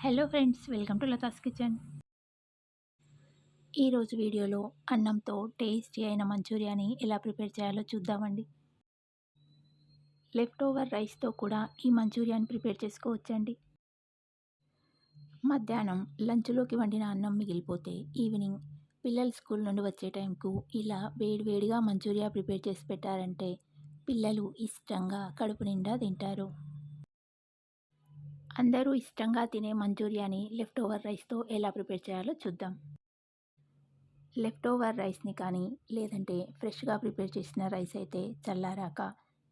Hello friends, welcome to Latha's kitchen. ఈరోజు వీడియోలో అన్నంతో టేస్టీ అయిన మంచూరియాని ఎలా ప్రిపేర్ చేయాలో చూద్దామండి. లెఫ్ట్ ఓవర్ రైస్తో కూడా ఈ మంచూరియాని ప్రిపేర్ చేసుకోవచ్చండి. మధ్యాహ్నం లంచ్లోకి వండిన అన్నం మిగిలిపోతే ఈవినింగ్ పిల్లలు స్కూల్ నుండి వచ్చే టైంకు ఇలా వేడివేడిగా మంచూరియా ప్రిపేర్ చేసి పెట్టారంటే పిల్లలు ఇష్టంగా కడుపు నిండా తింటారు. అందరూ ఇష్టంగా తినే మంచూరియాని లెఫ్ట్ ఓవర్ రైస్తో ఎలా ప్రిపేర్ చేయాలో చూద్దాం. లెఫ్ట్ ఓవర్ రైస్ని కానీ లేదంటే ఫ్రెష్గా ప్రిపేర్ చేసిన రైస్ అయితే చల్లారాక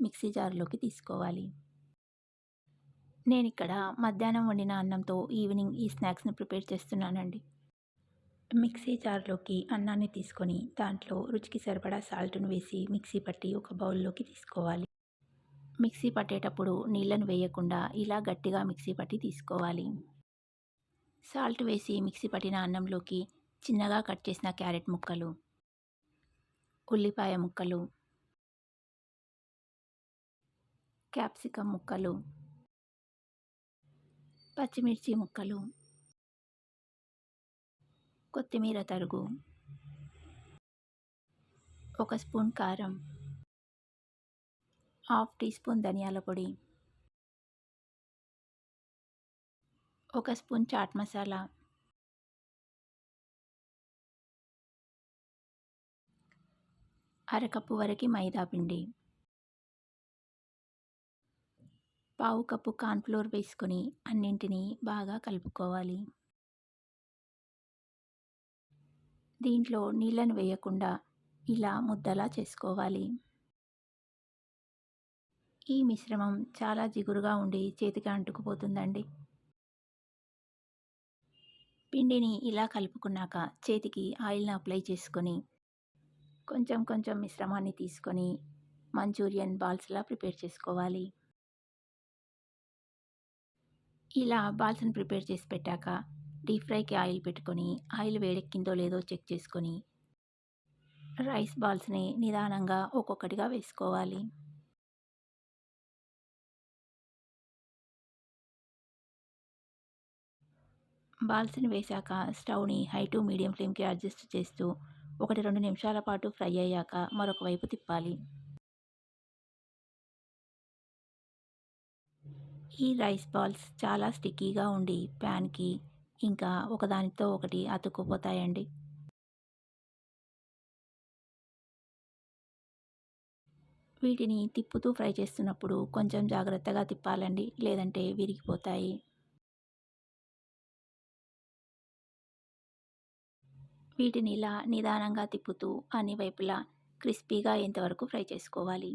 మిక్సీ జార్లోకి తీసుకోవాలి. నేను ఇక్కడ మధ్యాహ్నం వండిన అన్నంతో ఈవినింగ్ ఈ స్నాక్స్ని ప్రిపేర్ చేస్తున్నానండి. మిక్సీ జార్లోకి అన్నాన్ని తీసుకొని దాంట్లో రుచికి సరిపడా సాల్ట్ను వేసి మిక్సీ పట్టి ఒక బౌల్లోకి తీసుకోవాలి. మిక్సీ పట్టేటప్పుడు నీళ్ళను వేయకుండా ఇలా గట్టిగా మిక్సీ పట్టి తీసుకోవాలి. సాల్ట్ వేసి మిక్సీ పట్టిన అన్నంలోకి చిన్నగా కట్ చేసిన క్యారెట్ ముక్కలు, ఉల్లిపాయ ముక్కలు, క్యాప్సికమ్ ముక్కలు, పచ్చిమిర్చి ముక్కలు, కొత్తిమీర తరుగు, 1 స్పూన్ కారం, హాఫ్ టీ స్పూన్ ధనియాల పొడి, 1 స్పూన్ చాట్ మసాలా, అరకప్పు వరకు మైదా పిండి, పావు కప్పు కార్న్‌ఫ్లోర్ వేసుకొని అన్నింటినీ బాగా కలుపుకోవాలి. దీంట్లో నీళ్ళను వేయకుండా ఇలా ముద్దలా చేసుకోవాలి. ఈ మిశ్రమం చాలా జిగురుగా ఉండి చేతికి అంటుకుపోతుందండి. పిండిని ఇలా కలుపుకున్నాక చేతికి ఆయిల్‌ని అప్లై చేసుకొని కొంచెం కొంచెం మిశ్రమాన్ని తీసుకొని మంచూరియన్ బాల్స్‌లా ప్రిపేర్ చేసుకోవాలి. ఇలా బాల్స్‌ని ప్రిపేర్ చేసి పెట్టాక డీప్ ఫ్రైకి ఆయిల్ పెట్టుకొని ఆయిల్ వేడెక్కిందో లేదో చెక్ చేసుకొని రైస్ బాల్స్‌ని నిదానంగా ఒక్కొక్కటిగా వేసుకోవాలి. బాల్స్‌ని వేశాక స్టవ్‌ని హై టు మీడియం ఫ్లేమ్‌కి అడ్జస్ట్ చేస్తూ 1-2 నిమిషాల పాటు ఫ్రై అయ్యాక మరొక వైపు తిప్పాలి. ఈ రైస్ బాల్స్ చాలా స్టిక్కీగా ఉండి ప్యాన్‌కి ఇంకా ఒకదానితో ఒకటి అతుక్కుపోతాయండి. వీటిని తిప్పుతూ ఫ్రై చేస్తున్నప్పుడు కొంచెం జాగ్రత్తగా తిప్పాలండి, లేదంటే విరిగిపోతాయి. వీటిని ఇలా నిదానంగా తిప్పుతూ అన్ని వైపులా క్రిస్పీగా అయ్యేంతవరకు ఫ్రై చేసుకోవాలి.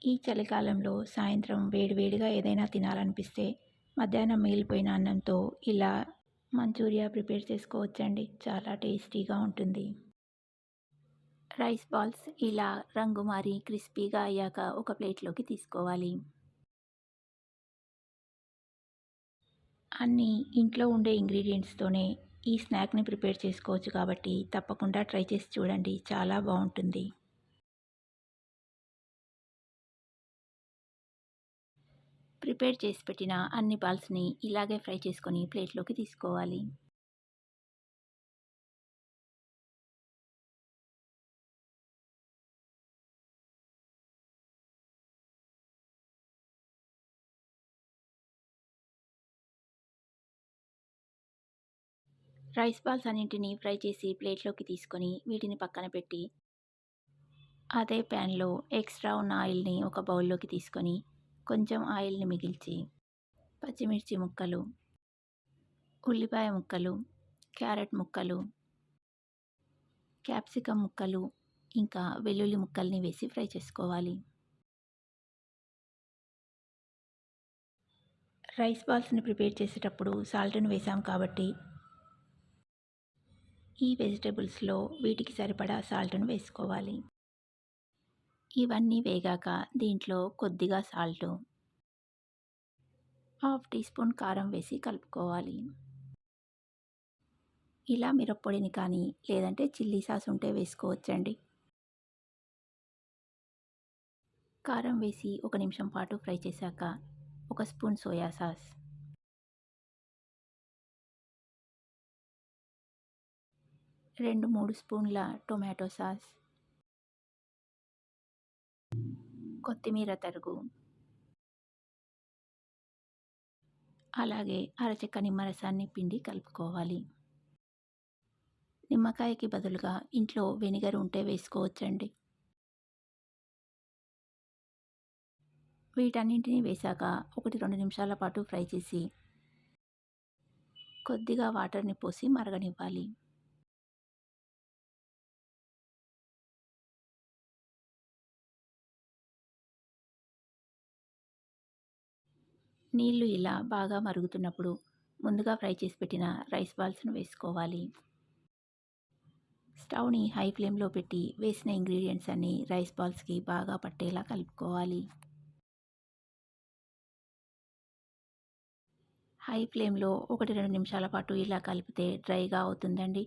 ఈ చలికాలంలో సాయంత్రం వేడివేడిగా ఏదైనా తినాలనిపిస్తే మధ్యాహ్నం మిగిలిపోయిన అన్నంతో ఇలా మంచూరియా ప్రిపేర్ చేసుకోవచ్చండి. చాలా టేస్టీగా ఉంటుంది. రైస్ బాల్స్ ఇలా రంగు మారి క్రిస్పీగా అయ్యాక ఒక ప్లేట్లోకి తీసుకోవాలి. అన్నీ ఇంట్లో ఉండే ఇంగ్రీడియంట్స్తోనే ఈ స్నాక్‌ని ప్రిపేర్ చేసుకోవచ్చు కాబట్టి తప్పకుండా ట్రై చేసి చూడండి. చాలా బావుంటుంది. ప్రిపేర్ చేసి పెట్టిన అన్ని బాల్స్‌ని ఇలాగే ఫ్రై చేసుకొని ప్లేట్లోకి తీసుకోవాలి. రైస్ బాల్స్ అన్నింటినీ ఫ్రై చేసి ప్లేట్లోకి తీసుకొని వీటిని పక్కన పెట్టి అదే ప్యాన్‌లో ఎక్స్ట్రా ఉన్న ఆయిల్‌ని ఒక బౌల్‌లోకి తీసుకొని కొంచెం ఆయిల్‌ని మిగిల్చి పచ్చిమిర్చి ముక్కలు, ఉల్లిపాయ ముక్కలు, క్యారెట్ ముక్కలు, క్యాప్సికమ్ ముక్కలు, ఇంకా వెల్లుల్లి ముక్కల్ని వేసి ఫ్రై చేసుకోవాలి. రైస్ బాల్స్‌ని ప్రిపేర్ చేసేటప్పుడు సాల్ట్‌ని వేసాం కాబట్టి ఈ వెజిటబుల్స్‌లో వీటికి సరిపడా సాల్ట్‌ను వేసుకోవాలి. ఇవన్నీ వేగాక దీంట్లో కొద్దిగా సాల్టు, హాఫ్ టీ స్పూన్ కారం వేసి కలుపుకోవాలి. ఇలా మిరప్పొడిని కానీ లేదంటే చిల్లీ సాస్ ఉంటే వేసుకోవచ్చండి. కారం వేసి 1 నిమిషం పాటు ఫ్రై చేశాక 1 స్పూన్ సోయా సాస్, 2, 3 స్పూన్ల టొమాటో సాస్, కొత్తిమీర తరుగు, అలాగే అరచెక్క నిమ్మరసాన్ని పిండి కలుపుకోవాలి. నిమ్మకాయకి బదులుగా ఇంట్లో వెనిగర్ ఉంటే వేసుకోవచ్చండి. వీటన్నింటిని వేశాక 1, 2 నిమిషాల పాటు ఫ్రై చేసి కొద్దిగా వాటర్‌ని పోసి మరగనివ్వాలి. నీళ్లు ఇలా బాగా మరుగుతున్నప్పుడు ముందుగా ఫ్రై చేసి పెట్టిన రైస్ బాల్స్‌ను వేసుకోవాలి. స్టవ్‌ని హై ఫ్లేమ్‌లో పెట్టి వేసిన ఇంగ్రీడియెంట్స్ అన్నీ రైస్ బాల్స్‌కి బాగా పట్టేలా కలుపుకోవాలి. హై ఫ్లేమ్‌లో 1, 2 నిమిషాల పాటు ఇలా కలిపితే డ్రైగా అవుతుందండి.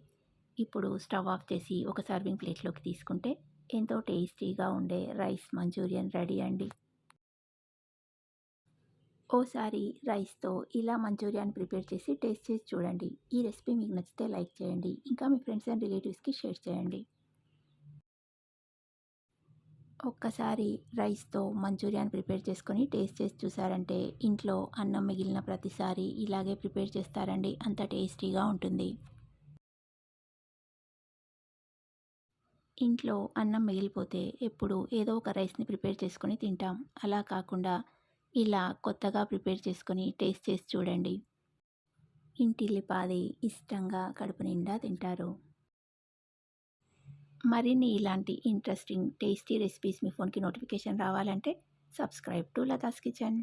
ఇప్పుడు స్టవ్ ఆఫ్ చేసి ఒక సర్వింగ్ ప్లేట్‌లోకి తీసుకుంటే ఎంతో టేస్టీగా ఉండే రైస్ మంచూరియన్ రెడీ అండి. ఓసారి రైస్‌తో ఇలా మంచూరియాని ప్రిపేర్ చేసి టేస్ట్ చేసి చూడండి. ఈ రెసిపీ మీకు నచ్చితే లైక్ చేయండి. ఇంకా మీ ఫ్రెండ్స్ అండ్ రిలేటివ్స్‌కి షేర్ చేయండి. ఒక్కసారి రైస్‌తో మంచూరియాని ప్రిపేర్ చేసుకొని టేస్ట్ చేసి చూసారంటే ఇంట్లో అన్నం మిగిలిన ప్రతిసారి ఇలాగే ప్రిపేర్ చేస్తారండి. అంత టేస్టీగా ఉంటుంది. ఇంట్లో అన్నం మిగిలిపోతే ఎప్పుడు ఏదో ఒక రైస్‌ని ప్రిపేర్ చేసుకొని తింటాం. అలా కాకుండా ఇలా కొత్తగా ప్రిపేర్ చేసుకొని టేస్ట్ చేసి చూడండి. ఇంటిల్లిపాది ఇష్టంగా కడుపు నిండా తింటారు. మరిన్ని ఇలాంటి ఇంట్రెస్టింగ్ టేస్టీ రెసిపీస్ మీ ఫోన్‌కి నోటిఫికేషన్ రావాలంటే సబ్స్క్రైబ్ టు లతాస్ కిచెన్.